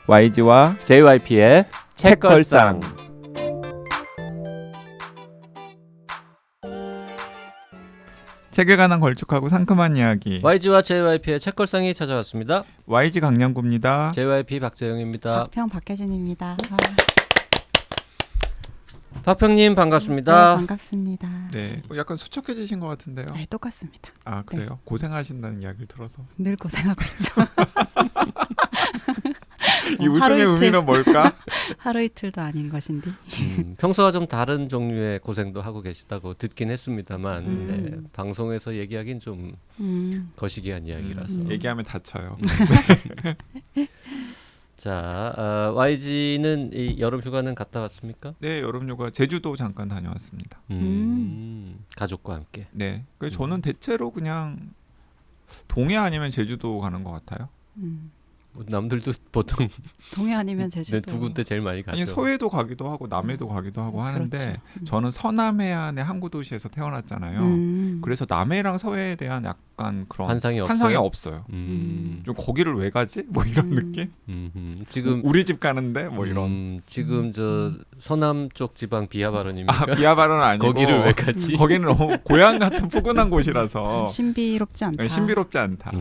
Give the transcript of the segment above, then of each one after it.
YG와 JYP의 책걸상. 책에 관한 걸쭉하고 상큼한 이야기. YG와 JYP의 책걸상이 찾아왔습니다. YG 강량구입니다. JYP 박재영입니다. 박평 박혜진입니다. 박평님 반갑습니다. 네, 반갑습니다. 네, 약간 수척해지신 것 같은데요. 네, 똑같습니다. 아 그래요? 네. 고생하신다는 이야기를 들어서. 늘 고생하고 있죠. 이 웃음의 의미는 뭘까? 하루 이틀도 아닌 것인데. 평소와 좀 다른 종류의 고생도 하고 계시다고 듣긴 했습니다만 네, 방송에서 얘기하긴 좀 거시기한 이야기라서 얘기하면 다쳐요. 자, YG는 이 여름 휴가는 갔다 왔습니까? 네, 여름휴가 제주도 잠깐 다녀왔습니다. 가족과 함께. 네, 그래서 저는 대체로 그냥 동해 아니면 제주도 가는 것 같아요. 뭐 남들도 보통 동해 아니면 제주도. 두 군데 제일 많이 가죠. 아니 서해도 가기도 하고 남해도 가기도 하고 하는데 그렇죠. 저는 서남해안의 항구 도시에서 태어났잖아요. 그래서 남해랑 서해에 대한 약간 그런 환상이 없어요. 좀 거기를 왜 가지? 뭐 이런 느낌? 지금 우리 집 가는데 뭐 이런. 지금 저 서남 쪽 지방 비하 발언입니까? 아, 비하 발언은 아니고 거기를 왜 가지? 거기는 너무 고향 같은 푸근한 곳이라서 신비롭지 않다. 신비롭지 않다.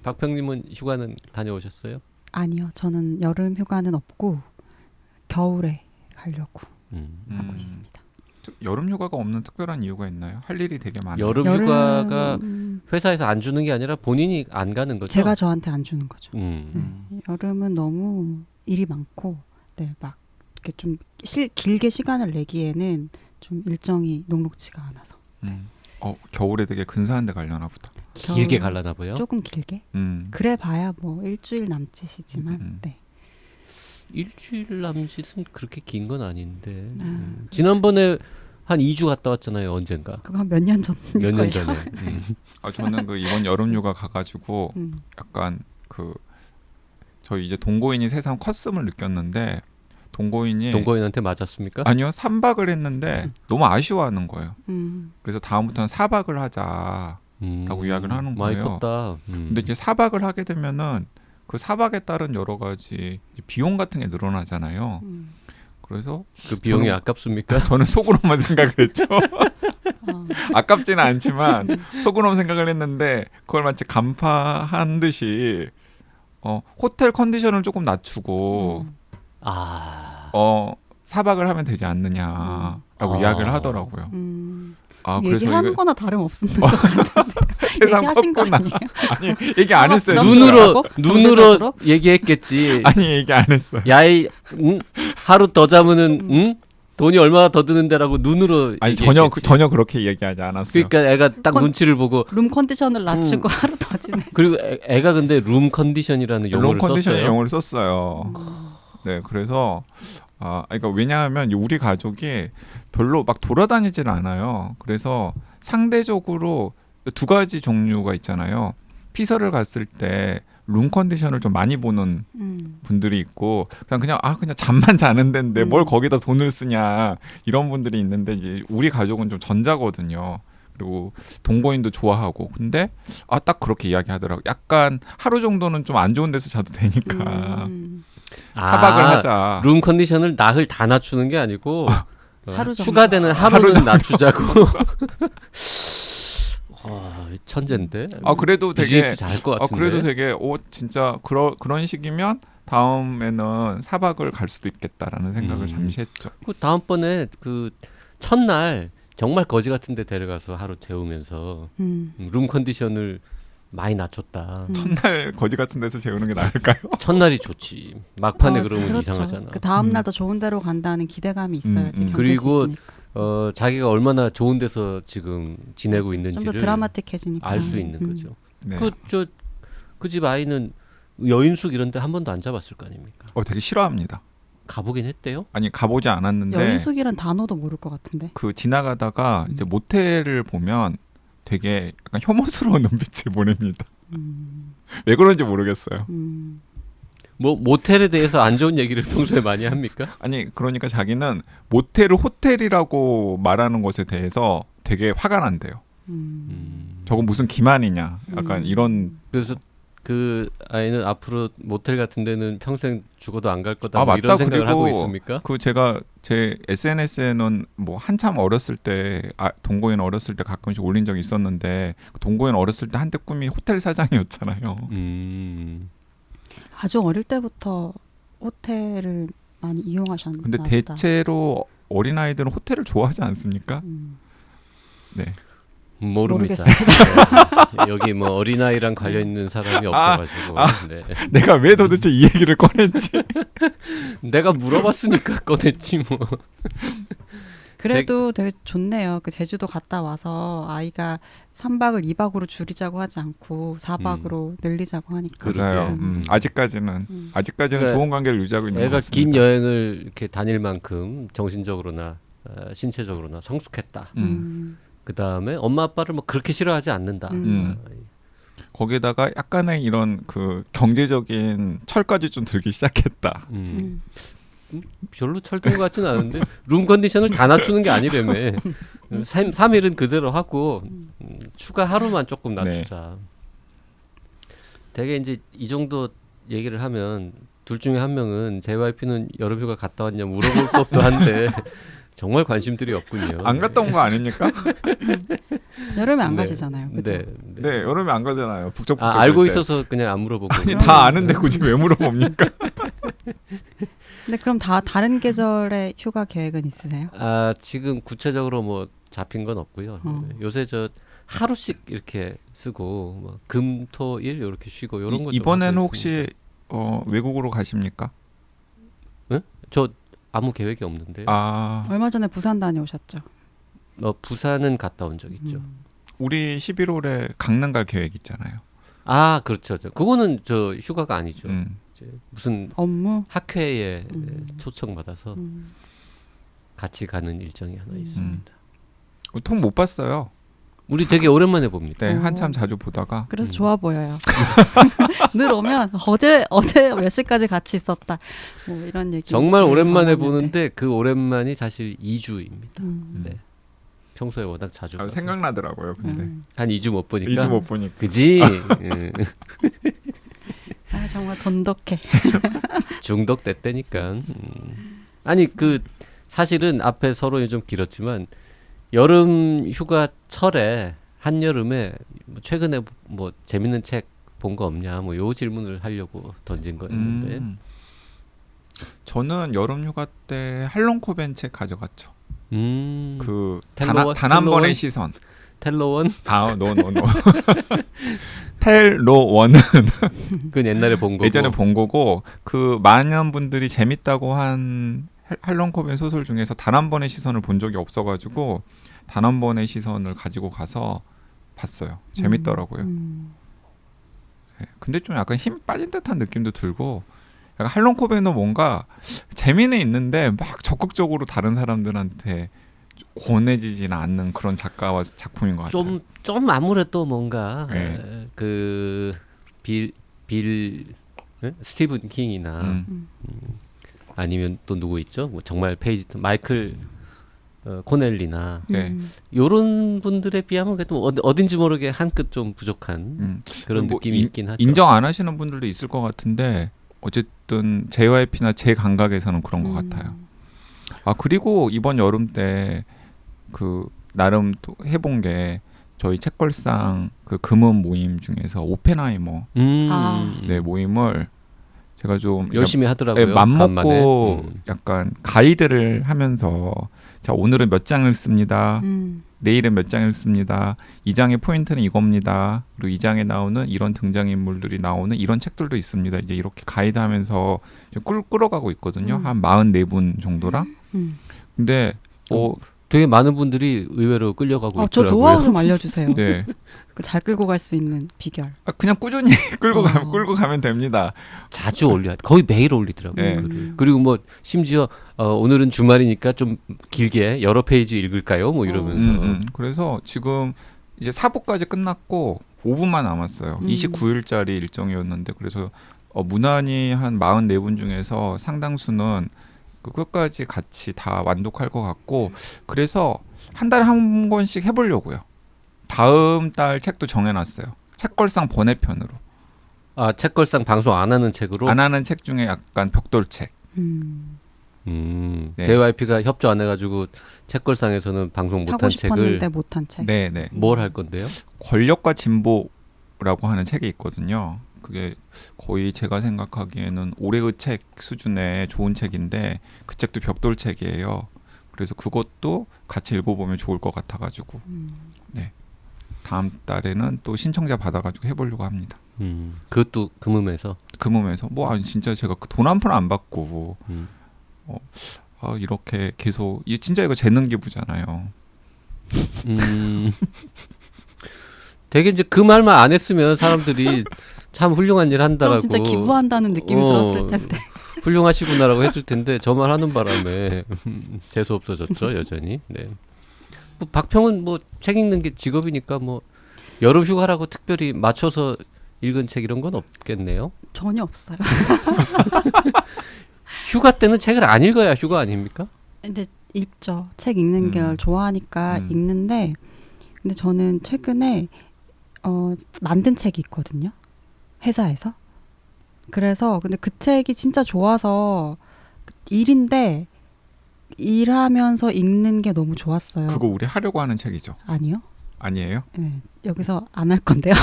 박평님은 휴가는 다녀오셨어요? 아니요, 저는 여름 휴가는 없고 겨울에 가려고 하고 있습니다. 여름 휴가가 없는 특별한 이유가 있나요? 할 일이 되게 많아요. 여름 휴가가 회사에서 안 주는 게 아니라 본인이 안 가는 거죠? 제가 저한테 안 주는 거죠. 네. 음. 여름은 너무 일이 많고, 네, 막 이렇게 좀 길게 시간을 내기에는 좀 일정이 녹록지가 않아서. 겨울에 되게 근사한 데 가려나 보다. 길게 갈라나 봐요? 조금 길게? 그래 봐야 뭐 일주일 남짓이지만 네. 일주일 남짓은 그렇게 긴 건 아닌데 지난번에 한 2주 갔다 왔잖아요. 언젠가. 그거 몇 년 전. 몇 년 전에. 저는 그 이번 여름 휴가 가가지고 약간 저희 이제 동거인이 새삼 컸음을 느꼈는데 동거인한테 맞았습니까? 아니요, 3박을 했는데 너무 아쉬워하는 거예요. 그래서 다음부터는 4박을 하자라고 이야기를 하는 많이 거예요. 컸다. 근데 이제 4박을 하게 되면은 그 4박에 따른 여러 가지 비용 같은 게 늘어나잖아요. 그래서 그 비용이 아깝습니까? 저는 속으로만 생각을 했죠. 아깝지는 않지만 속으로만 생각을 했는데 그걸 마치 간파한 듯이 호텔 컨디션을 조금 낮추고 4박을 하면 되지 않느냐라고 이야기를 하더라고요. 그래서 얘기하는 거나 다름없는 것 같은데. 세상 얘기하신 거 컸구나. 아니에요? 아니 얘기 안 했어요. 눈으로 얘기했겠지. 아니 얘기 안 했어요. 야이 하루 더 자면은 돈이 얼마나 더 드는데라고 눈으로 아니 얘기했겠지. 전혀 그렇게 얘기하지 않았어요. 그러니까 애가 딱 눈치를 보고 룸 컨디션을 낮추고 하루 더 지내. 그리고 애가 근데 룸 컨디션이라는 용어를 룸 컨디션의 썼어요. 용어를 썼어요. 네, 그래서 그러니까 왜냐하면 우리 가족이 별로 막 돌아다니질 않아요. 그래서 상대적으로 두 가지 종류가 있잖아요. 피서를 갔을 때 룸 컨디션을 좀 많이 보는 분들이 있고 그냥 잠만 자는 데인데 뭘 거기다 돈을 쓰냐 이런 분들이 있는데 이제 우리 가족은 좀 전자거든요. 그리고 동거인도 좋아하고 근데 딱 그렇게 이야기하더라고. 약간 하루 정도는 좀 안 좋은 데서 자도 되니까 4박을 하자. 룸 컨디션을 나흘 다 낮추는 게 아니고 하루 정도. 추가되는 하루는 낮추자고. 천재인데. 그래도 되게 비즈니스 잘할 것 같은데. 그래도 되게 진짜 그런 식이면 다음에는 4박을 갈 수도 있겠다라는 생각을 잠시 했죠. 그 다음번에 그 첫날 정말 거지 같은 데 데려가서 하루 재우면서 룸 컨디션을 많이 낮췄다. 첫날 거지 같은 데서 재우는 게 나을까요? 첫날이 좋지. 막판에 그러면 그렇죠. 이상하잖아. 그 다음 날도 좋은 데로 간다는 기대감이 있어야지. 그리고 수 있으니까. 자기가 얼마나 좋은 데서 지금 지내고 좀 더 있는지를 드라마틱해지니까 알 수 있는 거죠. 네. 그 집 아이는 여인숙 이런 데 한 번도 안 잡았을 거 아닙니까? 되게 싫어합니다. 가보긴 했대요? 아니 가보지 않았는데 여인숙이란 단어도 모를 것 같은데. 지나가다가 이제 모텔을 보면 되게 약간 혐오스러운 눈빛을 보냅니다. 왜 그런지 모르겠어요. 뭐 모텔에 대해서 안 좋은 얘기를 평소에 많이 합니까? 아니 그러니까 자기는 모텔을 호텔이라고 말하는 것에 대해서 되게 화가 난대요. 저건 무슨 기만이냐 약간 이런. 그래서 그 아이는 앞으로 모텔 같은 데는 평생 죽어도 안 갈 거다. 아, 뭐 이런 맞다. 생각을 하고 그리고 있습니까? 그 제가 제 SNS에는 뭐 한참 어렸을 때 동고인 어렸을 때 가끔씩 올린 적이 있었는데 그 동고인 어렸을 때 한때 꿈이 호텔 사장이었잖아요. 아주 어릴 때부터 호텔을 많이 이용하셨나 근데 보다. 대체로 어린 아이들은 호텔을 좋아하지 않습니까? 네. 모릅니다. 네. 여기 뭐 어린아이랑 관련 있는 사람이 없어가지고 네. 내가 왜 도대체 이 얘기를 꺼냈지? 내가 물어봤으니까 꺼냈지 뭐. 그래도 되게 좋네요. 그 제주도 갔다 와서 아이가 3박을 2박으로 줄이자고 하지 않고 4박으로 늘리자고 하니까. 맞아요. 아직까지는 그러니까 좋은 관계를 유지하고 있는 것 애가 같습니다. 긴 여행을 이렇게 다닐 만큼 정신적으로나 신체적으로나 성숙했다. 그 다음에 엄마 아빠를 뭐 그렇게 싫어하지 않는다. 거기다가 약간의 이런 그 경제적인 철까지 좀 들기 시작했다. 별로 철든 것 같지는 않은데 룸 컨디션을 다 낮추는 게 아니라며. 3일은 그대로 하고 추가 하루만 조금 낮추자. 되게 이제 이 정도 얘기를 하면 둘 중에 한 명은 JYP는 여름휴가 갔다 왔냐 물어볼 법도 한데 정말 관심들이 없군요. 안 갔다 온 거 아닙니까? 여름에 안 네. 가시잖아요. 그죠? 네, 여름에 안 가잖아요. 북적북적. 알고 될 때. 있어서 그냥 안 물어보고. 아니 다 아는데 굳이 왜 물어봅니까? 근데 그럼 다 다른 계절의 휴가 계획은 있으세요? 지금 구체적으로 뭐 잡힌 건 없고요. 요새 저 하루씩 이렇게 쓰고 뭐 금, 토, 일 이렇게 쉬고 이런 거. 이번에는 혹시 외국으로 가십니까? 응? 저 아무 계획이 없는데. 얼마 전에 부산 다녀오셨죠? 부산은 갔다 온 적 있죠. 우리 11월에 강릉 갈 계획 있잖아요. 그렇죠. 그거는 저 휴가가 아니죠. 이제 무슨 업무? 학회에 초청받아서 같이 가는 일정이 하나 있습니다. 통 못 봤어요. 우리 되게 오랜만에 봅니다. 네, 한참 자주 보다가. 그래서 좋아 보여요. 늘 오면 어제 몇 시까지 같이 있었다. 뭐 이런 얘기. 정말 오랜만에 많았는데. 보는데 그 오랜만이 사실 2주입니다. 네. 평소에 워낙 자주 봐서. 생각나더라고요. 근데 한 2주 못 보니까. 2주 못 보니까. 그지? 정말 돈독해. 중독됐다니까. 아니 그 사실은 앞에 서론이 좀 길었지만 여름 휴가철에 한여름에 뭐 최근에 뭐 재밌는 책 본 거 없냐 뭐 요 질문을 하려고 던진 거였는데 저는 여름 휴가 때 할롱코벤 책 가져갔죠. 그 텔로원? 단 한 번의 시선. 텔로원? 노. 텔로원은 그건 옛날에 본 거고. 예전에 본 거고 그 많은 분들이 재밌다고 한 할롱코벤 소설 중에서 단 한 번의 시선을 본 적이 없어가지고 단 한 번의 시선을 가지고 가서 봤어요. 재밌더라고요. 네, 근데 좀 약간 힘 빠진 듯한 느낌도 들고 약간 할롱코벤도 뭔가 재미는 있는데 막 적극적으로 다른 사람들한테 권해지지는 않는 그런 작가와 작품인 것 같아요. 좀 아무래도 뭔가 네. 그 스티븐 킹이나 아니면 또 누구 있죠? 뭐 정말 페이지 마이클 코넬리나 요런 분들에 비하면 그래도 어딘지 모르게 한 끗 좀 부족한 그런 뭐 느낌이 있긴 하죠. 인정 안 하시는 분들도 있을 것 같은데 어쨌든 JYP나 제 감각에서는 그런 것 같아요. 그리고 이번 여름 때 그 나름 또 해본 게 저희 책걸상 그 금은 모임 중에서 오펜하이머 네, 모임을 제가 좀 열심히 하더라고요. 맘먹고 약간 가이드를 하면서 자 오늘은 몇 장을 씁니다. 내일은 몇 장을 씁니다. 이 장의 포인트는 이겁니다. 그리고 이 장에 나오는 이런 등장인물들이 나오는 이런 책들도 있습니다. 이제 이렇게 가이드하면서 끌어가고 있거든요. 한 44분 정도랑. 근데 되게 많은 분들이 의외로 끌려가고 저 있더라고요. 노하우 좀 알려주세요. 네. 잘 끌고 갈 수 있는 비결. 그냥 꾸준히 끌고 가면 됩니다. 자주 올려, 거의 매일 올리더라고요. 네. 그리고 뭐 심지어 오늘은 주말이니까 좀 길게 여러 페이지 읽을까요? 뭐 이러면서. 그래서 지금 이제 4부까지 끝났고 5분만 남았어요. 29일짜리 일정이었는데 그래서 무난히 한 44분 중에서 상당수는 그 끝까지 같이 다 완독할 것 같고 그래서 한 달에 한 권씩 해보려고요. 다음 달 책도 정해놨어요. 책걸상 번외편으로. 아 책걸상 방송 안 하는 책으로. 안 하는 책 중에 약간 벽돌책. 네. JYP가 협조 안 해가지고 책걸상에서는 방송 사고 못한 책을 싶었는데 못한 책. 네, 네. 뭘 할 건데요? 권력과 진보라고 하는 책이 있거든요. 그게 거의 제가 생각하기에는 올해의 책 수준의 좋은 책인데 그 책도 벽돌책이에요. 그래서 그것도 같이 읽어보면 좋을 것 같아가지고 네. 다음 달에는 또 신청자 받아가지고 해보려고 합니다. 그것도 금음에서. 금음에서 뭐 아니 진짜 제가 돈 한 푼 안 받고 이렇게 계속 진짜 이거 재능 기부잖아요. 되게 이제 그 말만 안 했으면 사람들이 참 훌륭한 일 한다라고. 그럼 진짜 기부한다는 느낌이 들었을 텐데. 훌륭하시구나라고 했을 텐데 저 말 하는 바람에 재수 없어졌죠 여전히. 네. 뭐 박평은 뭐 책 읽는 게 직업이니까 뭐 여름 휴가라고 특별히 맞춰서 읽은 책 이런 건 없겠네요. 전혀 없어요. 휴가 때는 책을 안 읽어야 휴가 아닙니까? 근데 읽죠. 책 읽는 걸 좋아하니까 읽는데 근데 저는 최근에 만든 책이 있거든요. 회사에서. 그래서 근데 그 책이 진짜 좋아서 일인데 일하면서 읽는 게 너무 좋았어요. 그거 우리 하려고 하는 책이죠? 아니요. 아니에요? 네, 여기서 안 할 건데요.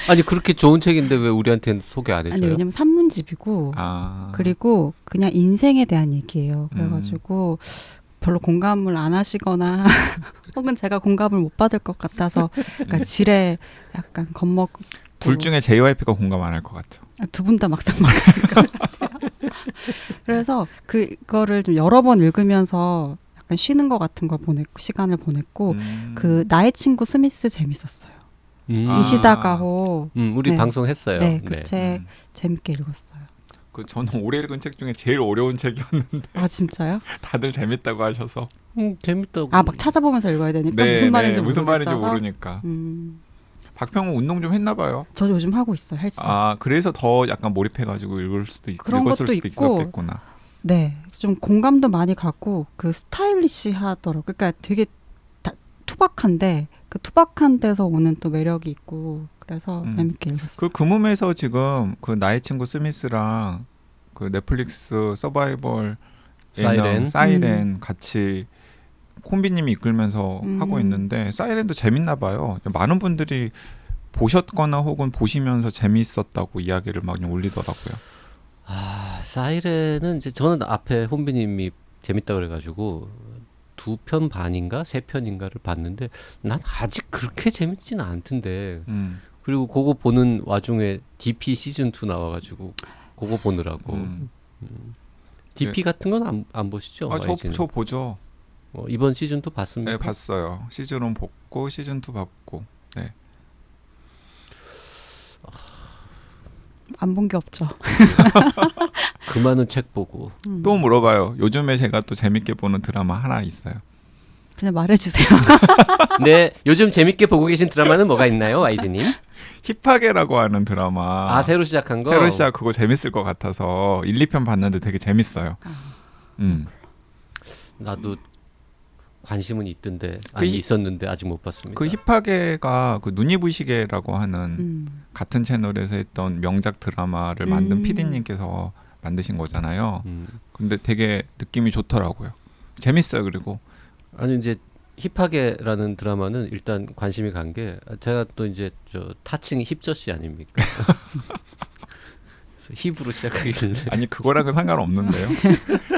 아니 그렇게 좋은 책인데 왜 우리한테는 소개 안 아니 해줘요? 왜냐면 산문집이고 그리고 그냥 인생에 대한 얘기예요. 그래가지고 별로 공감을 안 하시거나 혹은 제가 공감을 못 받을 것 같아서 그러니까 지레 약간 겁먹 둘 중에 JYP가 공감 안 할 것 같죠. 두 분 다 막상 말할 것 같아요. 그래서 그거를 좀 여러 번 읽으면서 약간 쉬는 것 같은 걸 시간을 보냈고 그 나의 친구 스미스 재밌었어요. 이시다가호 우리 네. 방송했어요. 네, 그 책 재밌게 읽었어요. 저는 올해 읽은 책 중에 제일 어려운 책이었는데 아 진짜요? 다들 재밌다고 하셔서 재밌다고. 아 막 찾아보면서 읽어야 되니까 네, 무슨 말인지 무슨 말인지 모르겠어서. 모르니까. 박평은 운동 좀 했나 봐요. 저 요즘 하고 있어요. 헬스. 그래서 더 약간 몰입해가지고 그런 읽었을 것도 수도 있고. 있었겠구나. 네, 좀 공감도 많이 가고 그 스타일리시하더라고. 그러니까 되게 투박한데 그 투박한 데서 오는 또 매력이 있고 그래서 재밌게 읽었어요. 그 금음에서 지금 그 나의 친구 스미스랑 그 넷플릭스 서바이벌 예능 사이렌 같이 콤비님이 이끌면서 하고 있는데 사이렌도 재밌나 봐요. 많은 분들이 보셨거나 혹은 보시면서 재밌었다고 이야기를 많이 올리더라고요. 사이렌은 이제 저는 앞에 혼비님이 재밌다 그래가지고 2편 반인가 3편인가를 봤는데 난 아직 그렇게 재밌지는 않던데. 그리고 그거 보는 와중에 DP 시즌 2 나와가지고 그거 보느라고. DP 같은 건 안 보시죠? 저 보죠. 이번 시즌도 봤습니다. 네, 봤어요. 시즌 1 봤고 시즌 2 봤고. 네. 안 본 게 없죠. 그 많은 책 보고. 또 물어봐요. 요즘에 제가 또 재밌게 보는 드라마 하나 있어요. 그냥 말해주세요. 네, 요즘 재밌게 보고 계신 드라마는 뭐가 있나요, 와이즈님? 힙하게라고 하는 드라마. 새로 시작한 거? 새로 시작 그거 재밌을 것 같아서 1, 2편 봤는데 되게 재밌어요. 나도 관심은 있던데 있었는데 아직 못 봤습니다. 그 힙하게가 그 눈이 부시게라고 하는 같은 채널에서 했던 명작 드라마를 만든 PD님께서 만드신 거잖아요. 근데 되게 느낌이 좋더라고요. 재밌어요. 그리고 아니 이제 힙하게라는 드라마는 일단 관심이 간 게 제가 또 이제 저 타칭 힙저씨 아닙니까? 힙으로 시작하길래. 아니 그거랑은 상관없는데요.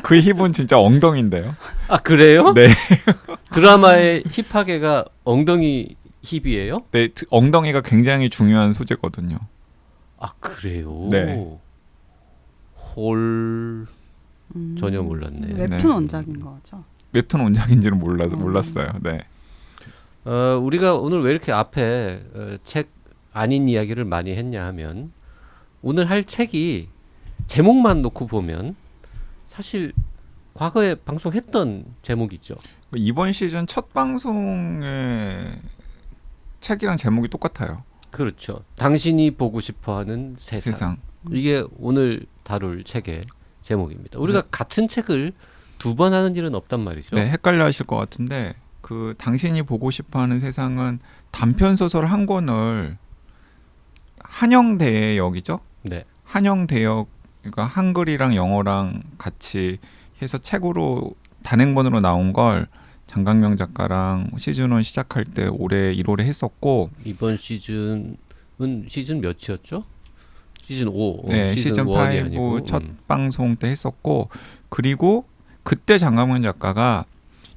그 힙은 진짜 엉덩이인데요. 아 그래요? 네. 드라마의 힙하게가 엉덩이 힙이에요? 네, 엉덩이가 굉장히 중요한 소재거든요. 아 그래요? 네. 홀 전혀 몰랐네. 웹툰 네. 원작인 거죠. 웹툰 원작인지는 몰랐어요. 네. 우리가 오늘 왜 이렇게 앞에 책 아닌 이야기를 많이 했냐 하면 오늘 할 책이 제목만 놓고 보면 사실 과거에 방송했던 제목이죠. 이번 시즌 첫 방송의 책이랑 제목이 똑같아요. 그렇죠. 당신이 보고 싶어하는 세상. 이게 오늘 다룰 책의 제목입니다. 우리가 같은 책을 2번 하는 일은 없단 말이죠. 네, 헷갈려 하실 것 같은데 그 당신이 보고 싶어하는 세상은 단편 소설 한 권을 한영대역이죠. 네. 한영대역 그러니까 한글이랑 영어랑 같이 해서 책으로 단행본으로 나온 걸 장강명 작가랑 시즌 1 시작할 때 올해 1월에 했었고 이번 시즌은 시즌 몇이었죠? 시즌 5. 네, 시즌 5 아니고. 첫 방송 때 했었고 그리고 그때 장강명 작가가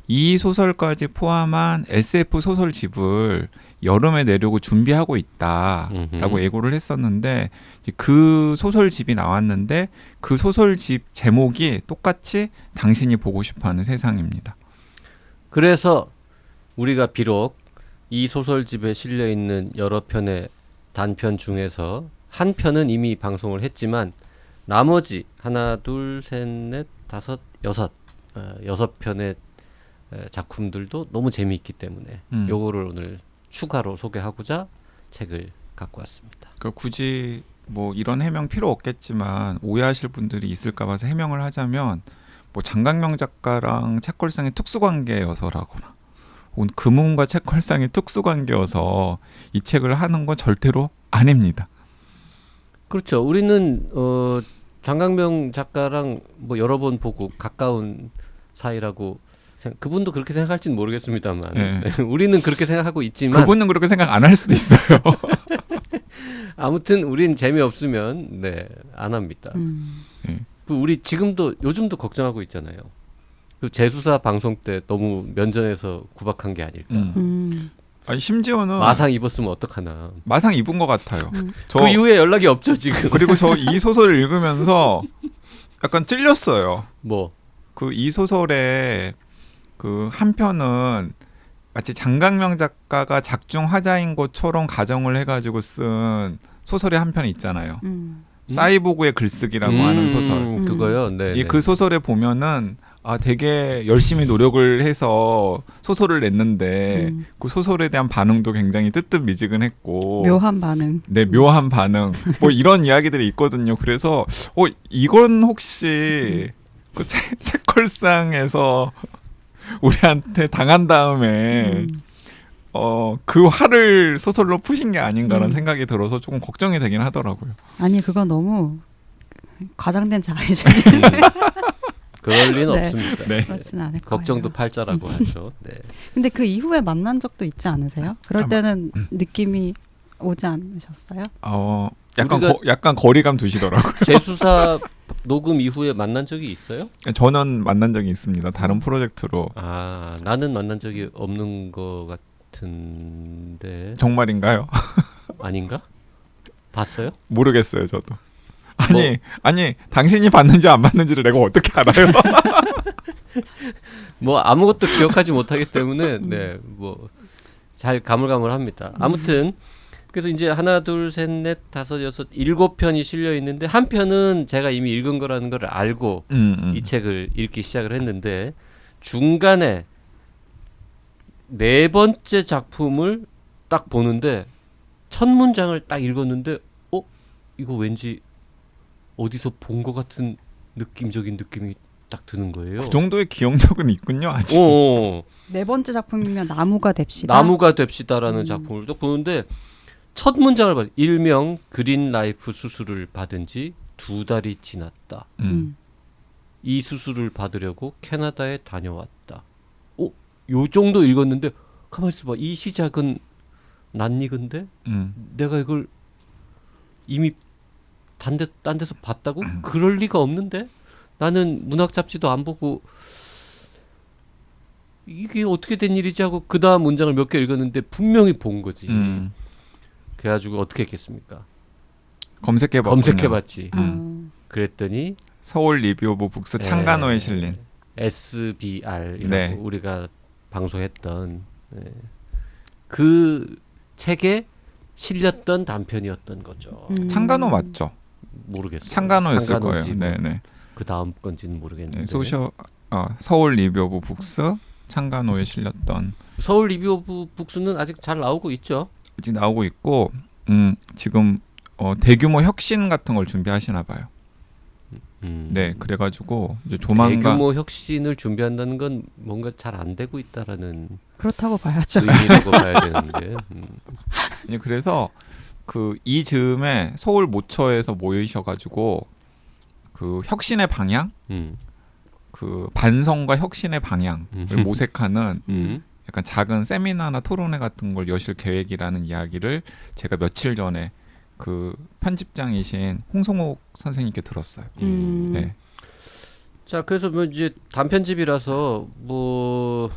이 소설까지 포함한 SF 소설집을 여름에 내려고 준비하고 있다라고 예고를 했었는데 그 소설집이 나왔는데 그 소설집 제목이 똑같이 당신이 보고 싶어하는 세상입니다. 그래서 우리가 비록 이 소설집에 실려 있는 여러 편의 단편 중에서 한 편은 이미 방송을 했지만 나머지 하나, 둘, 셋, 넷, 다섯, 여섯 편의 작품들도 너무 재미있기 때문에 요거를 오늘 추가로 소개하고자 책을 갖고 왔습니다. 굳이 뭐 이런 해명 필요 없겠지만 오해하실 분들이 있을까 봐서 해명을 하자면 뭐 장강명 작가랑 책걸상의 특수관계여서라거나 혹은 금운과 책걸상의 특수관계여서 이 책을 하는 건 절대로 아닙니다. 그렇죠. 우리는 장강명 작가랑 뭐 여러 번 보고 가까운 사이라고 그분도 그렇게 생각할지는 모르겠습니다만 네. 우리는 그렇게 생각하고 있지만 그분은 그렇게 생각 안 할 수도 있어요. 아무튼 우린 재미없으면 안 합니다. 우리 지금도 요즘도 걱정하고 있잖아요. 그 재수사 방송 때 너무 면전에서 구박한 게 아닐까. 아니 심지어는 마상 입었으면 어떡하나. 마상 입은 것 같아요. 그 이후에 연락이 없죠 지금. 그리고 저 이 소설을 읽으면서 약간 찔렸어요. 뭐? 그 이 소설의 그 한 편은 마치 장강명 작가가 작중 화자인 것처럼 가정을 해가지고 쓴 소설의 한 편이 있잖아요. 사이보그의 글쓰기라고 하는 소설. 그거요. 네. 그 소설에 보면은 되게 열심히 노력을 해서 소설을 냈는데 그 소설에 대한 반응도 굉장히 뜨뜻미지근했고 묘한 반응. 네, 묘한 반응. 뭐 이런 이야기들이 있거든요. 그래서 이건 혹시 그 책걸상에서 우리한테 당한 다음에 그 화를 소설로 푸신 게 아닌가라는 생각이 들어서 조금 걱정이 되긴 하더라고요. 아니 그건 너무 과장된 자의심이 그럴 리는 네. 없습니다. 네. 그렇진 않을 거예요. 걱정도 팔자라고 하죠. 네. 근데 그 이후에 만난 적도 있지 않으세요? 그럴 때는 느낌이 오지 않으셨어요? 약간 거리감 두시더라고요. 재수사 녹음 이후에 만난 적이 있어요? 저는 만난 적이 있습니다. 다른 프로젝트로. 나는 만난 적이 없는 것 같은데. 정말인가요? 아닌가? 봤어요? 모르겠어요, 저도. 아니 당신이 봤는지 안 봤는지를 내가 어떻게 알아요? 뭐 아무것도 기억하지 못하기 때문에 뭐 잘 가물가물합니다. 아무튼 그래서 이제 하나, 둘, 셋, 넷, 다섯, 여섯, 7편이 실려 있는데 한 편은 제가 이미 읽은 거라는 걸 알고 이 책을 읽기 시작을 했는데 중간에 4번째 작품을 딱 보는데 첫 문장을 딱 읽었는데 이거 왠지 어디서 본 것 같은 느낌적인 느낌이 딱 드는 거예요. 그 정도의 기억력은 있군요, 아직. 4번째 작품이면 나무가 됩시다. 나무가 됩시다라는 작품을 또 보는데 첫 문장을 봐. 일명 그린 라이프 수술을 받은 지 2달이 지났다. 이 수술을 받으려고 캐나다에 다녀왔다. 요 정도 읽었는데 가만히 있어봐. 이 시작은 낯익은데 내가 이걸 이미 딴 데서 봤다고? 그럴 리가 없는데? 나는 문학 잡지도 안 보고 이게 어떻게 된 일이지 하고 그 다음 문장을 몇 개 읽었는데 분명히 본 거지. 그래가지고 어떻게 했겠습니까? 검색해봤지. 그랬더니 서울 리뷰 오브 북스 창간호에 실린 SBR이라고 우리가 방송했던 그 책에 실렸던 단편이었던 거죠. 창간호 맞죠? 모르겠어요. 창간호였을 거예요. 네네. 그 다음 건지는 모르겠는데. 서울 리뷰 오브 북스 창간호에 실렸던. 서울 리뷰 오브 북스는 아직 잘 나오고 있죠. 아직 나오고 있고 지금 대규모 혁신 같은 걸 준비하시나 봐요. 네, 그래가지고 이제 조만간 대규모 혁신을 준비한다는 건 뭔가 잘 안 되고 있다라는 그렇다고 봐야죠. 의미라고 봐야 되는데. 그래서 그 이 즈음에 서울 모처에서 모이셔가지고 그 혁신의 방향, 그 반성과 혁신의 방향을 모색하는 약간 작은 세미나나 토론회 같은 걸 여실 계획이라는 이야기를 제가 며칠 전에 그 편집장이신 홍성옥 선생님께 들었어요. 네. 자, 그래서 뭐 이제 단편집이라서 뭐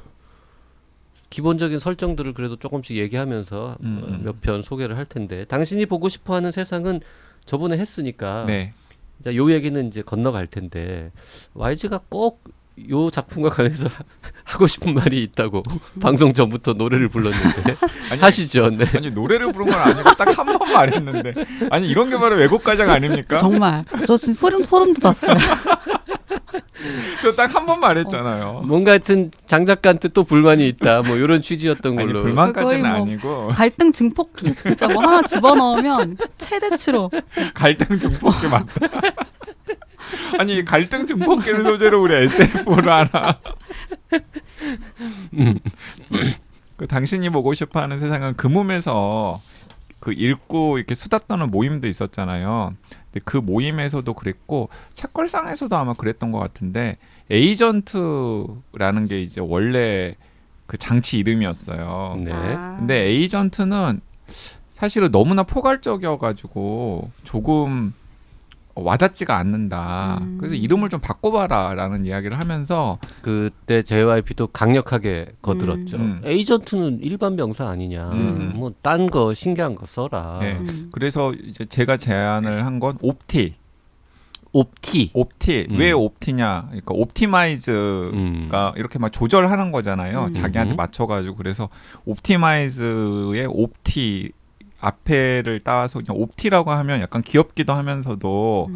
기본적인 설정들을 그래도 조금씩 얘기하면서 몇 편 소개를 할 텐데, 당신이 보고 싶어하는 세상은 저번에 했으니까 네. 자, 요 얘기는 이제 건너갈 텐데, YG가 꼭 요 작품과 관련해서 하고 싶은 말이 있다고 방송 전부터 노래를 불렀는데 아니, 하시죠. 네. 아니 노래를 부른 건 아니고 딱 한 번 말했는데 아니 이런 게 바로 왜곡 과장 아닙니까? 정말 저 지금 소름 돋았어요. 저 딱 한 번 말했잖아요. 뭔가 하여튼 장 작가한테 또 불만이 있다. 뭐 이런 취지였던 아니 걸로. 불만까지는 거의 뭐 아니고 갈등 증폭기 진짜 뭐 하나 집어넣으면 최대치로. 갈등 증폭기 맞다. 아니 갈등 증폭기를 소재로 우리 SF를 하나. 그 당신이 보고 싶어하는 세상은 그 몸에서 그 읽고 이렇게 수다 떠는 모임도 있었잖아요. 근데 그 모임에서도 그랬고 책걸상에서도 아마 그랬던 것 같은데 에이전트라는 게 이제 원래 그 장치 이름이었어요. 네. 근데 에이전트는 사실은 너무나 포괄적이어가지고 조금 와닿지가 않는다. 그래서 이름을 좀 바꿔봐라라는 이야기를 하면서 그때 JYP도 강력하게 거들었죠. 음. 에이전트는 일반 명사 아니냐. 뭐 딴 거 신기한 거 써라. 네. 그래서 이제 제가 제안을 한 건 옵티. 옵티. 왜 옵티냐? 그러니까 옵티마이즈가 이렇게 막 조절하는 거잖아요. 자기한테 맞춰가지고 그래서 옵티마이즈의 옵티 앞에를 따서 그냥 옵티라고 하면 약간 귀엽기도 하면서도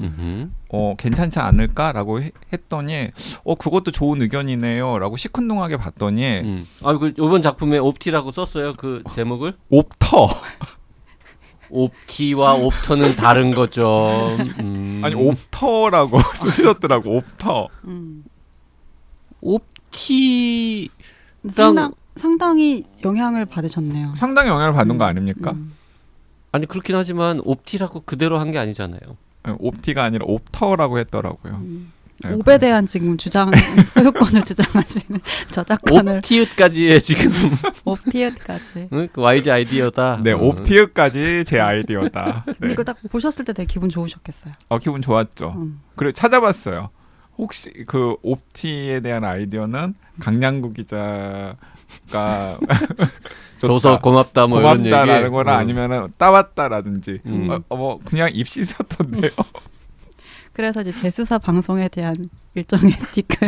괜찮지 않을까라고 했더니 그것도 좋은 의견이네요라고 시큰둥하게 봤더니 그 이번 작품에 옵티라고 썼어요. 그 제목을? 옵터. 옵티와 옵터는 다른 거죠. 아니 옵터라고 쓰셨더라고. 옵터. 옵티 상당히 영향을 받으셨네요. 상당히 영향을 받은 거 아닙니까? 아니 그렇긴 하지만 옵티라고 그대로 한 게 아니잖아요. 옵티가 아니라 옵터라고 했더라고요. 네, 옵에 대한 지금 소유권을 주장하시는 저작권을 옵티읕까지의 지금 옵티읕까지. 그 YG 아이디어다. 네, 옵티읕까지 제 아이디어다. 네. 이거 딱 보셨을 때 되게 기분 좋으셨겠어요. 기분 좋았죠. 그리고 찾아봤어요. 혹시 그 옵티에 대한 아이디어는 강량구 기자가 줘서 고맙다 뭐 이런 얘기. 고맙다라는 거나 아니면은 따왔다라든지 뭐 그냥 입시였던데요. 그래서 이제 재수사 방송에 대한 일종의 뒤끝.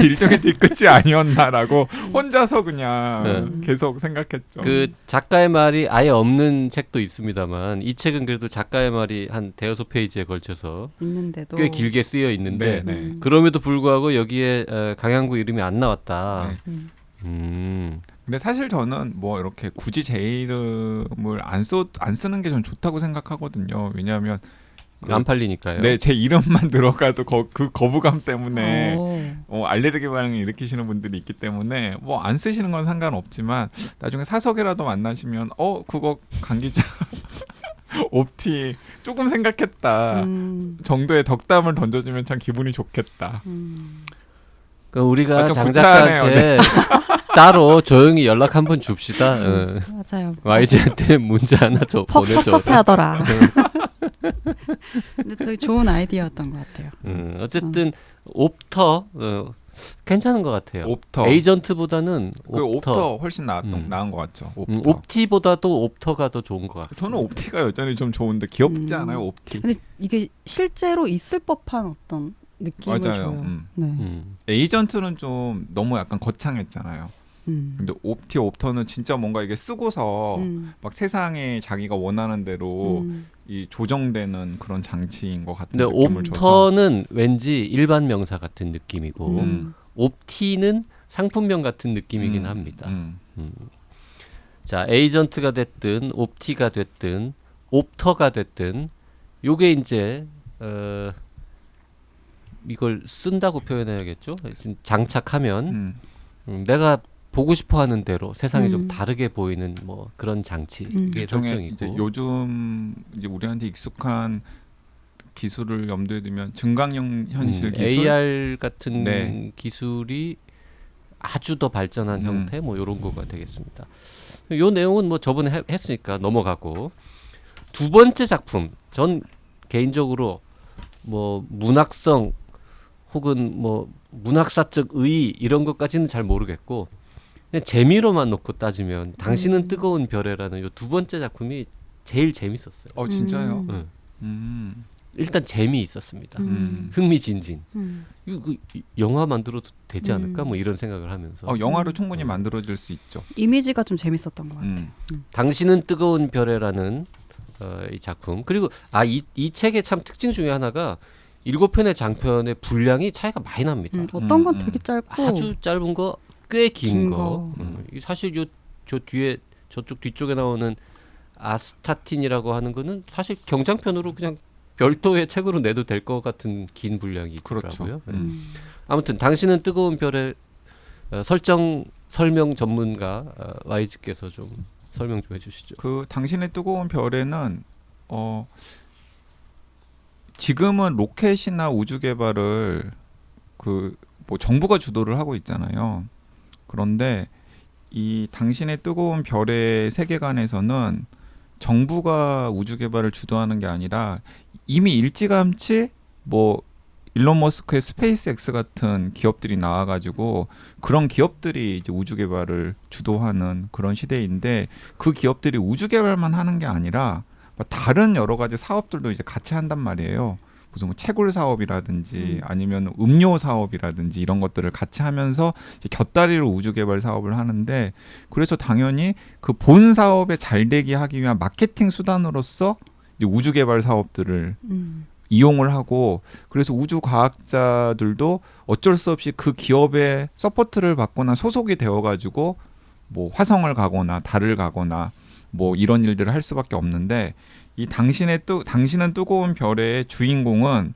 일종의 뒤끝이 아니었나라고 혼자서 그냥 계속 생각했죠. 그 작가의 말이 아예 없는 책도 있습니다만 이 책은 그래도 작가의 말이 한 대여섯 페이지에 걸쳐서 있는데도 꽤 길게 쓰여 있는데 네. 그럼에도 불구하고 여기에 강양구 이름이 안 나왔다. 네. 근데 사실 저는 뭐 이렇게 굳이 제 이름을 안 쓰는 게 전 좋다고 생각하거든요. 왜냐하면 안 팔리니까요. 네, 제 이름만 들어가도 그 거부감 때문에 알레르기 반응을 일으키시는 분들이 있기 때문에 뭐 안 쓰시는 건 상관없지만 나중에 사석이라도 만나시면 그거 강 기자 옵티 조금 생각했다 정도의 덕담을 던져주면 참 기분이 좋겠다. 그러니까 우리가 좀 장 구차하네요. 작가한테 따로 조용히 연락 한번 줍시다. 맞아요. YG한테 문자 하나 더 퍽 보내줘. 섭섭해하더라. 근데 되게 좋은 아이디어였던 것 같아요. 어쨌든 옵터 괜찮은 것 같아요. 옵터. 에이전트보다는 그 옵터 훨씬 나은 것 같죠. 옵터. 옵티보다도 옵터가 더 좋은 것 같아요. 저는 옵티가 여전히 좀 좋은데 귀엽지 않아요, 옵티? 근데 이게 실제로 있을 법한 어떤 느낌을 맞아요. 줘요. 네. 에이전트는 좀 너무 약간 거창했잖아요. 근데 옵터는 진짜 뭔가 이게 쓰고서 막 세상에 자기가 원하는 대로 이 조정되는 그런 장치인 것 같은 근데 느낌을 줘서. 옵터는 왠지 일반 명사 같은 느낌이고 옵티는 상품명 같은 느낌이긴 합니다. 자, 에이전트가 됐든 옵티가 됐든 옵터가 됐든 요게 이제 이걸 쓴다고 표현해야겠죠. 장착하면 내가 보고 싶어하는 대로 세상이 좀 음. 다르게 보이는 뭐 그런 장치 음. 이게 일종의 설정이고 이제 요즘 이제 우리한테 익숙한 기술을 염두에 두면 증강현 현실 기술, AR 같은 네. 기술이 아주 더 발전한 음. 형태 뭐 이런 거가 되겠습니다. 요 내용은 뭐 저번에 했으니까 넘어가고 두 번째 작품 전 개인적으로 뭐 문학성 혹은 뭐 문학사적 의의 이런 것까지는 잘 모르겠고 그냥 재미로만 놓고 따지면 당신은 뜨거운 별에라는 요 두 번째 작품이 제일 재밌었어요. 진짜요? 응. 음. 일단 재미있었습니다. 음. 흥미진진. 음. 이거 영화 만들어도 되지 않을까? 음. 뭐 이런 생각을 하면서 영화로 충분히 만들어질 수 있죠. 이미지가 좀 재밌었던 것 같아요. 당신은 뜨거운 별에라는 이 작품 그리고 이 책의 참 특징 중에 하나가 7편의 장편의 분량이 차이가 많이 납니다. 어떤 건 음. 되게 짧고 아주 짧은 거, 꽤 긴 긴 거. 거. 이 사실 저 뒤에 저쪽 뒤쪽에 나오는 아스타틴이라고 하는 거는 사실 경장편으로 그냥 별도의 책으로 내도 될 것 같은 긴 분량이 그렇죠. 있더라고요. 네. 아무튼 당신은 뜨거운 별의 설명 전문가 YG께서 좀 설명 좀 해주시죠. 그 당신의 뜨거운 별에는 지금은 로켓이나 우주 개발을 그 뭐 정부가 주도를 하고 있잖아요. 그런데 이 당신의 뜨거운 별의 세계관에서는 정부가 우주 개발을 주도하는 게 아니라 이미 일찌감치 뭐 일론 머스크의 스페이스X 같은 기업들이 나와가지고 그런 기업들이 이제 우주 개발을 주도하는 그런 시대인데 그 기업들이 우주 개발만 하는 게 아니라 다른 여러 가지 사업들도 이제 같이 한단 말이에요. 무슨 뭐 채굴 사업이라든지 아니면 음료 사업이라든지 이런 것들을 같이 하면서 이제 곁다리로 우주 개발 사업을 하는데 그래서 당연히 그 본 사업에 잘 되게 하기 위한 마케팅 수단으로서 이제 우주 개발 사업들을 이용을 하고 그래서 우주 과학자들도 어쩔 수 없이 그 기업의 서포트를 받거나 소속이 되어가지고 뭐 화성을 가거나 달을 가거나 뭐 이런 일들을 할 수밖에 없는데 이 당신은 뜨거운 별의 주인공은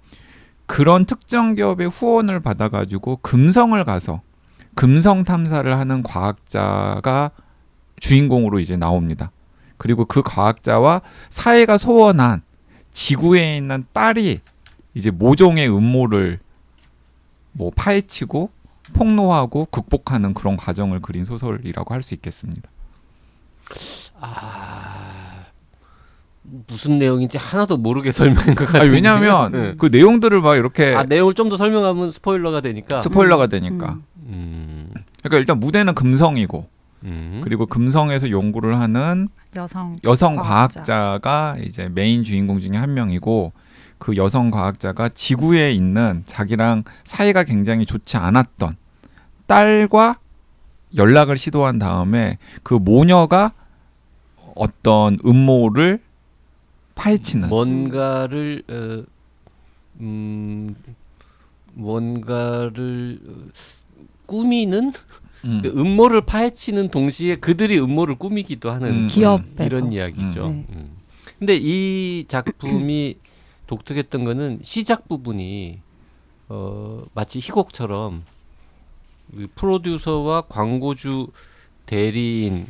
그런 특정 기업의 후원을 받아가지고 금성을 가서 금성 탐사를 하는 과학자가 주인공으로 이제 나옵니다. 그리고 그 과학자와 사회가 소원한 지구에 있는 딸이 이제 모종의 음모를 뭐 파헤치고 폭로하고 극복하는 그런 과정을 그린 소설이라고 할 수 있겠습니다. 무슨 내용인지 하나도 모르게 설명한 것 같은데. 왜냐하면 네. 그 내용들을 막 이렇게 내용을 좀 더 설명하면 스포일러가 되니까. 스포일러가 되니까. 그러니까 일단 무대는 금성이고 그리고 금성에서 연구를 하는 여성 과학자가 이제 메인 주인공 중에 한 명이고 그 여성 과학자가 지구에 있는 자기랑 사이가 굉장히 좋지 않았던 딸과 연락을 시도한 다음에 그 모녀가 어떤 음모를 파헤치는 뭔가를 꾸미는 그 음모를 파헤치는 동시에 그들이 음모를 꾸미기도 하는 기업에서. 이런 이야기죠. 네. 근데 이 작품이 독특했던 거는 시작 부분이 마치 희곡처럼 그 프로듀서와 광고주 대리인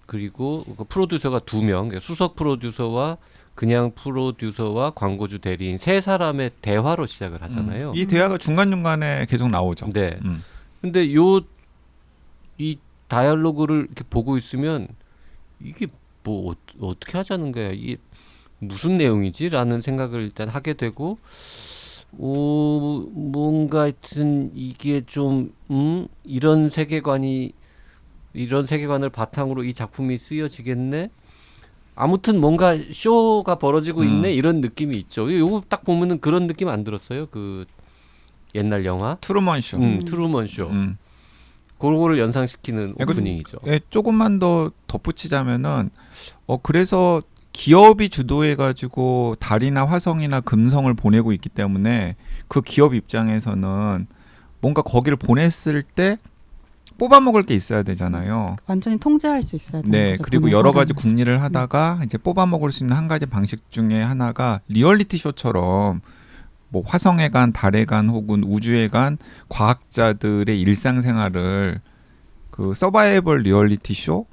그리고 그 프로듀서가 2명, 수석 프로듀서와 그냥 프로듀서와 광고주 대리인 3사람의 대화로 시작을 하잖아요. 이 대화가 중간중간에 계속 나오죠. 네. 근데 이 다이얼로그를 이렇게 보고 있으면 이게 뭐 어떻게 하자는 거야? 이게 무슨 내용이지라는 생각을 일단 하게 되고 뭔가 하여튼 이게 좀 이런 세계관을 바탕으로 이 작품이 쓰여지겠네. 아무튼 뭔가 쇼가 벌어지고 있네 이런 느낌이 있죠. 요거 딱 보면은 그런 느낌 안 들었어요? 그 옛날 영화 트루먼 쇼. 트루먼 쇼. 그거를 연상시키는 오프닝이죠. 조금만 더 덧붙이자면은 그래서 기업이 주도해가지고 달이나 화성이나 금성을 보내고 있기 때문에 그 기업 입장에서는 뭔가 거기를 보냈을 때 뽑아먹을 게 있어야 되잖아요. 완전히 통제할 수 있어야 되는 네, 거죠. 그리고 여러 가지 궁리를 하다가 이제 뽑아먹을 수 있는 한 가지 방식 중에 하나가 리얼리티 쇼처럼 뭐 화성에 간, 달에 간 혹은 우주에 간 과학자들의 일상생활을 그 서바이벌 리얼리티 쇼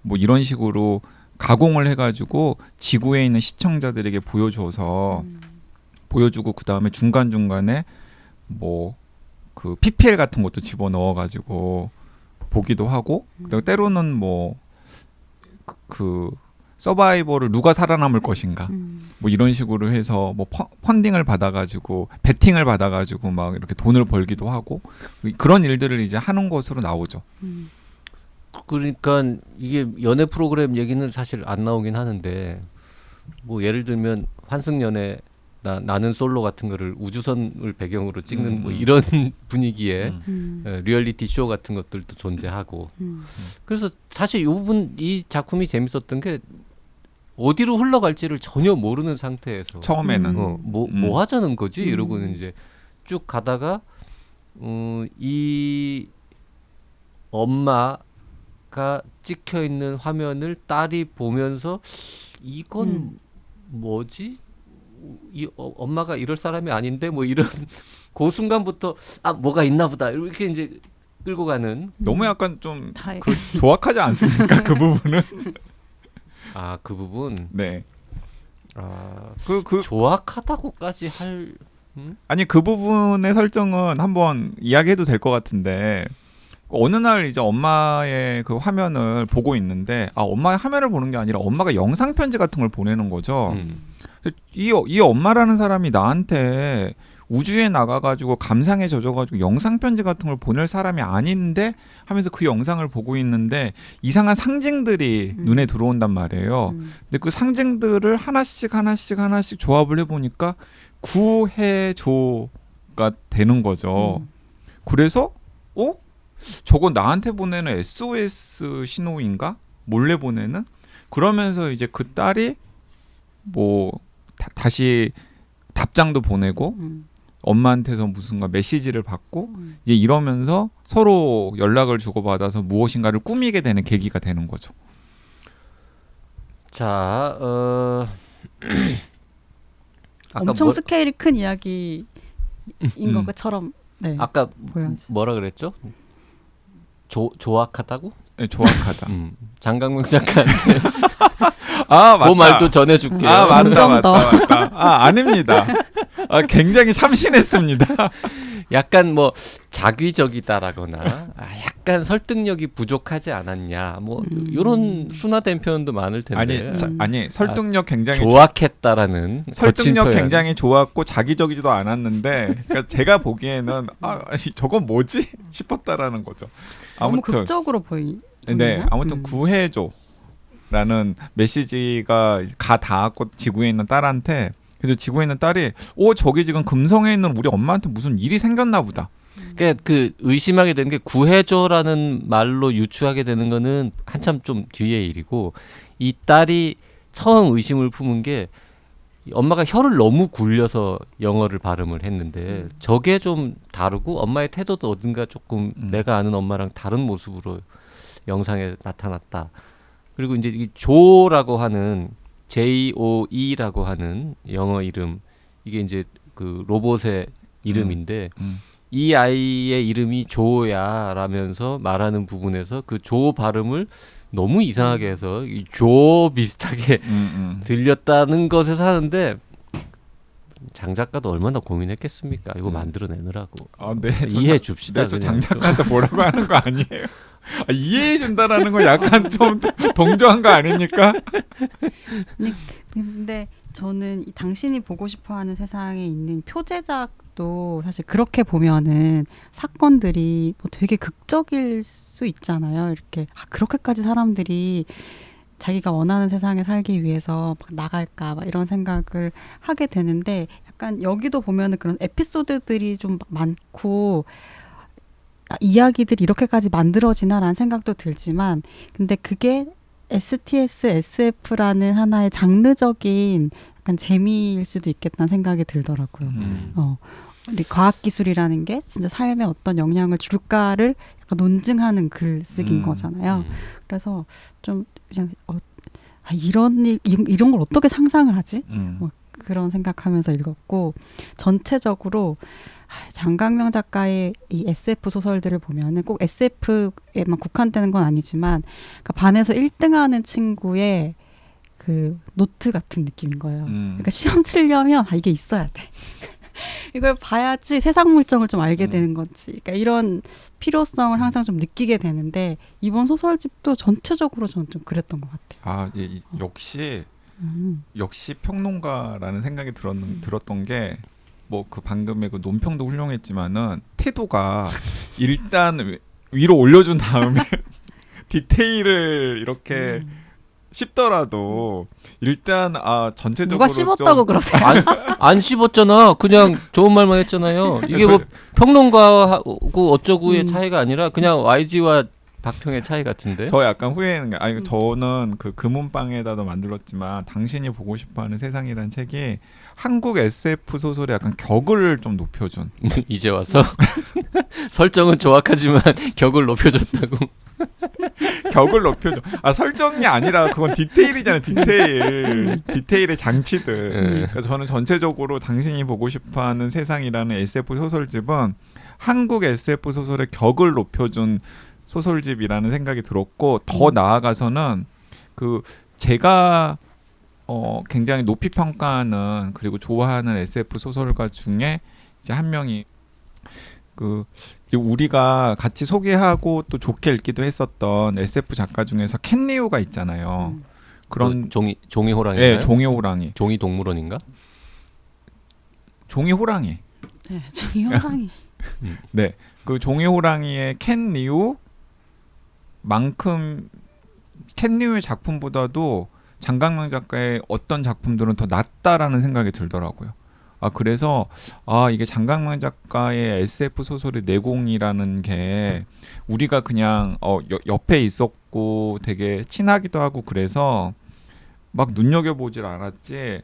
뭐 이런 식으로 가공을 해가지고 지구에 있는 시청자들에게 보여줘서 보여주고 그 다음에 중간 중간에 뭐 그 PPL 같은 것도 집어 넣어가지고 보기도 하고 그리고 때로는 뭐 그 서바이벌을 누가 살아남을 것인가 뭐 이런 식으로 해서 뭐 펀딩을 받아가지고 베팅을 받아가지고 막 이렇게 돈을 벌기도 하고 그런 일들을 이제 하는 것으로 나오죠. 그러니까 이게 연애 프로그램 얘기는 사실 안 나오긴 하는데 뭐 예를 들면 환승연애 나는 솔로 같은 거를 우주선을 배경으로 찍는 뭐 이런 분위기의 리얼리티 쇼 같은 것들도 존재하고 그래서 사실 이 부분 이 작품이 재밌었던 게 어디로 흘러갈지를 전혀 모르는 상태에서 처음에는 뭐 하자는 거지 이러고는 이제 쭉 가다가 이 엄마가 찍혀 있는 화면을 딸이 보면서 이건 뭐지? 이 엄마가 이럴 사람이 아닌데 뭐 이런 그 순간부터 아 뭐가 있나 보다 이렇게 이제 끌고 가는 너무 약간 좀 그 조악하지 않습니까? 그 부분은 아 그 부분 네. 그 조악하다고까지 할 아니 그 부분의 설정은 한번 이야기해도 될 것 같은데 어느 날 이제 엄마의 그 화면을 보고 있는데 아 엄마의 화면을 보는 게 아니라 엄마가 영상 편지 같은 걸 보내는 거죠. 이 엄마라는 사람이 나한테 우주에 나가가지고 감상에 젖어가지고 영상 편지 같은 걸 보낼 사람이 아닌데 하면서 그 영상을 보고 있는데 이상한 상징들이 눈에 들어온단 말이에요. 근데 그 상징들을 하나씩 조합을 해보니까 구해줘가 되는 거죠. 그래서 저거 나한테 보내는 SOS 신호인가? 몰래 보내는? 그러면서 이제 그 딸이 뭐 다시 답장도 보내고 엄마한테서 무슨가 메시지를 받고 이제 이러면서 서로 연락을 주고받아서 무엇인가를 꾸미게 되는 계기가 되는 거죠. 자, 아까 엄청 스케일이 큰 이야기인 것처럼 네. 아까 보여야지. 뭐라 그랬죠? 조악하다고? 네, 조악하다. 장강명 작가한테 아, 맞다. 그 말도 전해줄게요. 아, 점점 더. 맞다. 아, 아닙니다. 아, 굉장히 참신했습니다. 약간 뭐 자기적이다라거나 약간 설득력이 부족하지 않았냐 뭐 이런 순화된 표현도 많을 텐데 아니 설득력 굉장히 조악했다라는 설득력 거친 굉장히 좋았고 자기적이지도 않았는데 그러니까 제가 보기에는 저건 뭐지 싶었다라는 거죠. 너무 아무튼 극적으로 보이. 네, 아무튼 구해줘라는 메시지가 가 닿았고 지구에 있는 딸한테 그래서 지구에 있는 딸이 저기 지금 금성에 있는 우리 엄마한테 무슨 일이 생겼나 보다. 그러니까 그 의심하게 되는 게 구해줘라는 말로 유추하게 되는 거는 한참 좀 뒤의 일이고 이 딸이 처음 의심을 품은 게 엄마가 혀를 너무 굴려서 영어를 발음을 했는데 저게 좀 다르고 엄마의 태도도 어딘가 조금 내가 아는 엄마랑 다른 모습으로 영상에 나타났다. 그리고 이제 이 조라고 하는 JOE라고 하는 영어 이름 이게 이제 그 로봇의 이름인데 이 아이의 이름이 조야라면서 말하는 부분에서 그 조 발음을 너무 이상하게 해서 이 조 비슷하게 들렸다는 것에서 하는데 장 작가도 얼마나 고민했겠습니까? 이거 만들어내느라고. 네, 이해해 줍시다. 네, 장 작가한테 뭐라고 하는 거 아니에요? 이해해 준다라는 거 약간 좀 동조한 거 아닙니까? 근데 저는 이 당신이 보고 싶어하는 세상에 있는 표제작도 사실 그렇게 보면은 사건들이 뭐 되게 극적일 수 있잖아요. 이렇게 그렇게까지 사람들이 자기가 원하는 세상에 살기 위해서 막 나갈까 막 이런 생각을 하게 되는데 약간 여기도 보면은 그런 에피소드들이 좀 많고 이야기들이 이렇게까지 만들어지나라는 생각도 들지만 근데 그게 STS, SF라는 하나의 장르적인 약간 재미일 수도 있겠다는 생각이 들더라고요. 우리 과학기술이라는 게 진짜 삶에 어떤 영향을 줄까를 약간 논증하는 글쓰기인 거잖아요. 그래서 좀 그냥 이런 걸 어떻게 상상을 하지? 그런 생각하면서 읽었고 전체적으로 장강명 작가의 이 SF 소설들을 보면은 꼭 SF에만 국한되는 건 아니지만 그러니까 반에서 1등하는 친구의 그 노트 같은 느낌인 거예요. 그러니까 시험 치려면 이게 있어야 돼. 이걸 봐야지 세상 물정을 좀 알게 되는 거지. 그러니까 이런 필요성을 항상 좀 느끼게 되는데 이번 소설집도 전체적으로 저는 좀 그랬던 것 같아요. 역시 평론가라는 생각이 들었던 게 뭐 그 방금의 그 논평도 훌륭했지만은 태도가 일단 위로 올려준 다음에 디테일을 이렇게 씹더라도 일단 전체적으로 누가 씹었다고 그러세요? 안 씹었잖아. 그냥 좋은 말만 했잖아요. 이게 뭐 평론가하고 어쩌고의 차이가 아니라 그냥 YG와 박평의 차이 같은데. 저 약간 후회하는 게 저는 그 금은방에다도 만들었지만 당신이 보고 싶어하는 세상이라는 책이 한국 SF 소설의 약간 격을 좀 높여준. 이제 와서 설정은 정확하지만 격을 높여줬다고. 격을 높여줘. 설정이 아니라 그건 디테일이잖아요. 디테일의 장치들. 그래서 저는 전체적으로 당신이 보고 싶어하는 세상이라는 SF 소설집은 한국 SF 소설의 격을 높여준 소설집이라는 생각이 들었고 더 나아가서는 그 제가 굉장히 높이 평가하는 그리고 좋아하는 SF 소설가 중에 이제 한 명이 그 우리가 같이 소개하고 또 좋게 읽기도 했었던 SF 작가 중에서 켄 리우가 있잖아요. 그런 종이 호랑이. 네, 종이 호랑이. 종이 동물원인가? 종이 호랑이. 네, 종이 호랑이. 네, 그 종이 호랑이의 켄 리우 만큼 켄 리우의 작품보다도 장강명 작가의 어떤 작품들은 더 낫다라는 생각이 들더라고요. 그래서 이게 장강명 작가의 SF 소설의 내공이라는 게 우리가 그냥 옆에 있었고 되게 친하기도 하고 그래서 막 눈여겨보질 않았지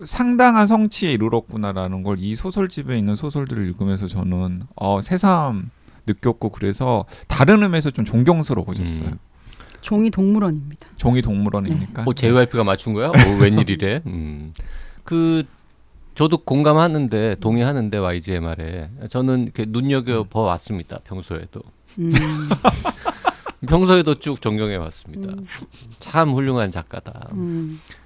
상당한 성취에 이르렀구나라는 걸 이 소설집에 있는 소설들을 읽으면서 저는 새삼 느꼈고 그래서 다른 의미에서 좀 존경스러워졌어요. 종이 동물원입니다. 종이 동물원이니까. JYP가 맞춘 거야? 웬일이래? 저도 공감하는데 동의하는데 YG의 말에 저는 이렇게 눈여겨봐 왔습니다. 평소에도. 평소에도 쭉 존경해 왔습니다. 참 훌륭한 작가다.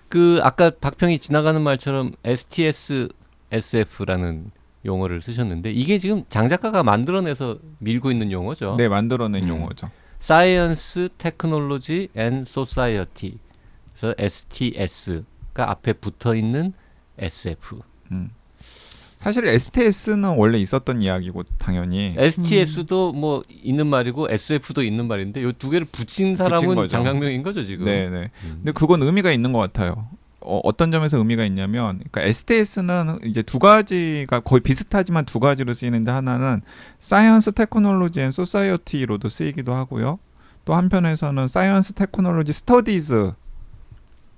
그 아까 박평이 지나가는 말처럼 STS SF라는 용어를 쓰셨는데 이게 지금 장 작가가 만들어내서 밀고 있는 용어죠. 네, 만들어낸 용어죠. Science, Technology and Society. 그래서 STS가 앞에 붙어 있는 SF. 사실 STS는 원래 있었던 이야기고 당연히 STS도 뭐 있는 말이고 SF도 있는 말인데 이 두 개를 붙인 사람은 장강명인 거죠 지금. 네네. 근데 그건 의미가 있는 것 같아요. 어떤 점에서 의미가 있냐면, 그러니까 STS는 이제 두 가지가 거의 비슷하지만 두 가지로 쓰이는데 하나는 사이언스 테크놀로지 앤 소사이어티로도 쓰이기도 하고요. 또 한편에서는 사이언스 테크놀로지 스터디즈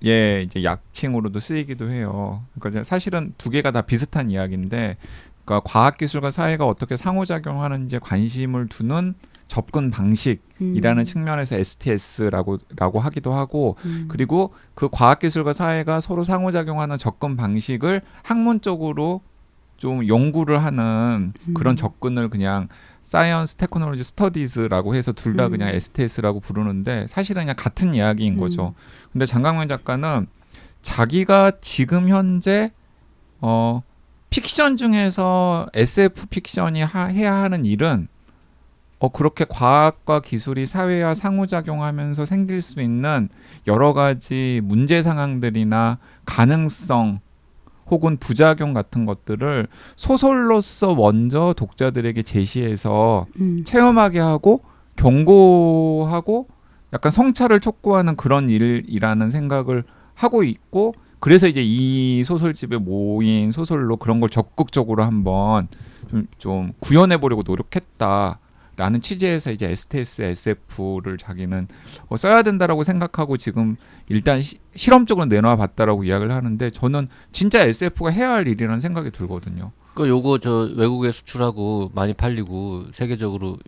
이제 약칭으로도 쓰이기도 해요. 그러니까 사실은 두 개가 다 비슷한 이야기인데, 그러니까 과학기술과 사회가 어떻게 상호작용하는지에 관심을 두는 접근 방식이라는 측면에서 STS라고 하기도 하고, 그리고 그 과학기술과 사회가 서로 상호작용하는 접근 방식을 학문적으로 좀 연구를 하는 그런 접근을 그냥 사이언스 테크놀로지 스터디즈라고 해서 둘 다 그냥 STS라고 부르는데 사실은 그냥 같은 이야기인 거죠. 근데 장강명 작가는 자기가 지금 현재 픽션 중에서 SF 픽션이 해야 하는 일은 그렇게 과학과 기술이 사회와 상호작용하면서 생길 수 있는 여러 가지 문제 상황들이나 가능성 혹은 부작용 같은 것들을 소설로서 먼저 독자들에게 제시해서 체험하게 하고 경고하고 약간 성찰을 촉구하는 그런 일이라는 생각을 하고 있고, 그래서 이제 이 소설집에 모인 소설로 그런 걸 적극적으로 한번 좀 구현해 보려고 노력했다. 라는 취지에서 이제 STS, SF를 자기는 써야 된다라고 생각하고 지금 일단 실험적으로 내놔 봤다라고 이야기를 하는데, 저는 진짜 SF가 해야 할 일이라는 생각이 들거든요. 그 요거 저 외국에 수출하고 많이 팔리고 세계적으로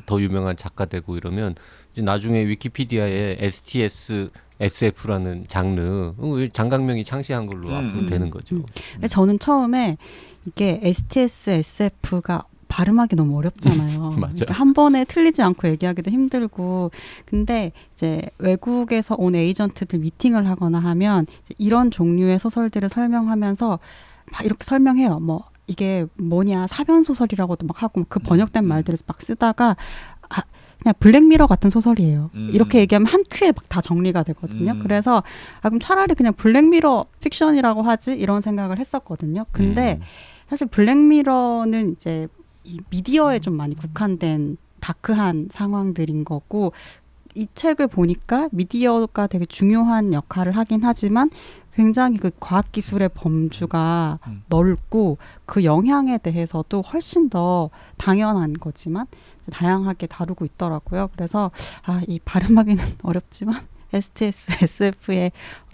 더 유명한 작가 되고 이러면 이제 나중에 위키피디아에 STS SF라는 장르 장강명이 창시한 걸로 앞으로 되는 거죠. 근데 저는 처음에 이게 STS, SF가 발음하기 너무 어렵잖아요. 맞아요. 그러니까 한 번에 틀리지 않고 얘기하기도 힘들고. 근데 이제 외국에서 온 에이전트들 미팅을 하거나 하면 이제 이런 종류의 소설들을 설명하면서 막 이렇게 설명해요. 뭐 이게 뭐냐 사변 소설이라고도 막 하고 그 번역된 말들을 막 쓰다가 그냥 블랙미러 같은 소설이에요. 이렇게 얘기하면 한 큐에 막 다 정리가 되거든요. 그래서 그럼 차라리 그냥 블랙미러 픽션이라고 하지 이런 생각을 했었거든요. 근데 사실 블랙미러는 이제 이 미디어에 좀 많이 국한된 다크한 상황들인 거고 이 책을 보니까 미디어가 되게 중요한 역할을 하긴 하지만 굉장히 그 과학기술의 범주가 넓고 그 영향에 대해서도 훨씬 더 당연한 거지만 다양하게 다루고 있더라고요. 그래서 이 발음하기는 어렵지만 STS, SF의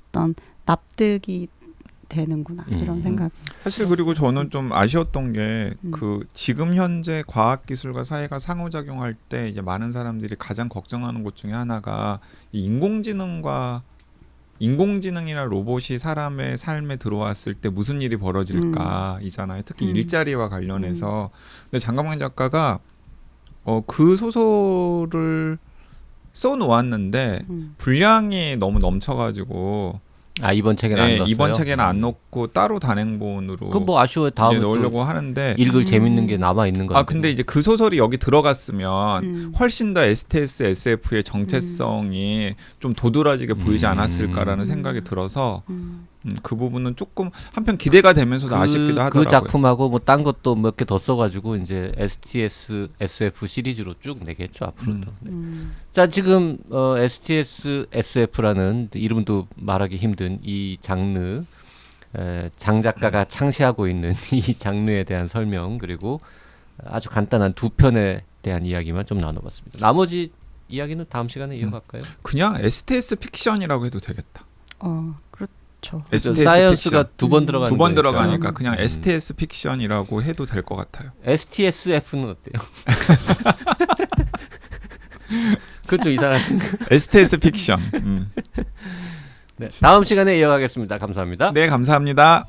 어떤 납득이 되는구나 이런 생각이 사실 그리고 저는 좀 아쉬웠던 게 그 지금 현재 과학기술과 사회가 상호작용할 때 이제 많은 사람들이 가장 걱정하는 것 중에 하나가 이 인공지능이나 로봇이 사람의 삶에 들어왔을 때 무슨 일이 벌어질까이잖아요. 특히 일자리와 관련해서. 근데 장강명 작가가 그 소설을 써놓았는데 분량이 너무 넘쳐가지고 이번 책에는 안 넣었어요. 이번 책에는 안 넣고 따로 단행본으로 그 뭐 아쉬워요. 다음에 넣으려고 하는데 읽을 재밌는 게 남아 있는 거. 근데 이제 그 소설이 여기 들어갔으면 훨씬 더 STS, SF의 정체성이 좀 도드라지게 보이지 않았을까라는 생각이 들어서 그 부분은 조금 한편 기대가 되면서도 아쉽기도 하더라고요. 그 작품하고 뭐 딴 것도 몇 개 더 써가지고 이제 STS, SF 시리즈로 쭉 내겠죠 앞으로도. 자 지금 STS, SF라는 이름도 말하기 힘든 이 장르 장 작가가 창시하고 있는 이 장르에 대한 설명 그리고 아주 간단한 두 편에 대한 이야기만 좀 나눠봤습니다. 나머지 이야기는 다음 시간에 이어갈까요? 그냥 STS 픽션이라고 해도 되겠다. 그렇죠. STS 사이언스가 픽션. 두 번 들어가는 두 번 거니까. 들어가니까 그냥 STS 픽션이라고 해도 될 것 같아요. STSF는 어때요? 그렇죠 이상한. STS 픽션. 네, 다음 시간에 이어가겠습니다. 감사합니다. 네, 감사합니다.